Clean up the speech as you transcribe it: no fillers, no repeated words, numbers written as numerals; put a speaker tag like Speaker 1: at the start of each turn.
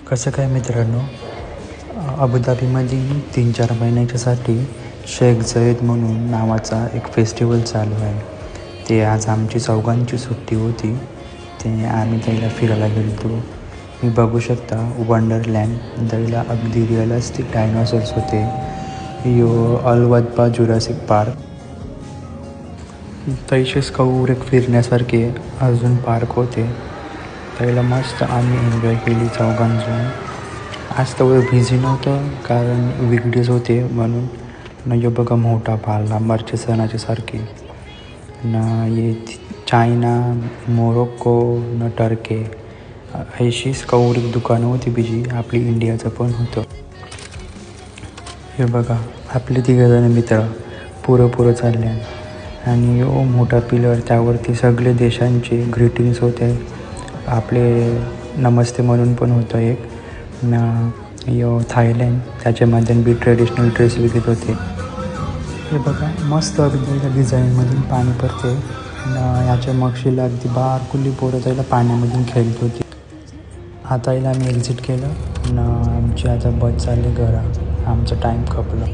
Speaker 1: कसं काय मित्रांनो, अबुधाबीमध्ये 3-4 महिन्याच्यासाठी शेख झयेद म्हणून नावाचा एक फेस्टिवल चालू आहे. ते आज आमची चौघांची सुट्टी होती. ते आम्ही त्याला फिरायला गेलो होतो. मी बघू शकता वंडरलँड त्याला अगदी रिअलिस्टिक डायनोसॉर्स होते. यो अलवदबा जुरासिक पार्क तैशेच एक फिरण्यासारखे अजून पार्क होते. त्याला मस्त आम्ही एन्जॉय केली चौघांजण. आज तेवढं बिझी नव्हतं कारण वीकडेज होते म्हणून न यो बघा मोठा पाळला मार्च सणाच्या सारखे न ये चायना, मोरोक्को न टर्के अशीच एक दुकानं होती बिजी. आपली इंडियाचं पण होतं. हे बघा आपले 3 मित्र पुरं चालले आणि यो मोठा पिलर त्यावरती सगळे देशांचे ग्रीटिंग्स होते. आपले नमस्ते म्हणून पण होतं एक न यो थायलंड त्याच्यामध्ये बी ट्रेडिशनल ड्रेस विकत होते. हे बघा मस्त अगदी डिझाईनमधून पाणी पडते न याच्या मगशीला अगदी बारकुली पोरं जायला पाण्यामधून खेळत होती. आता याला आम्ही एक्झिट केलं न आमची आता बस चालली घरा. आमचा टाईम खपला.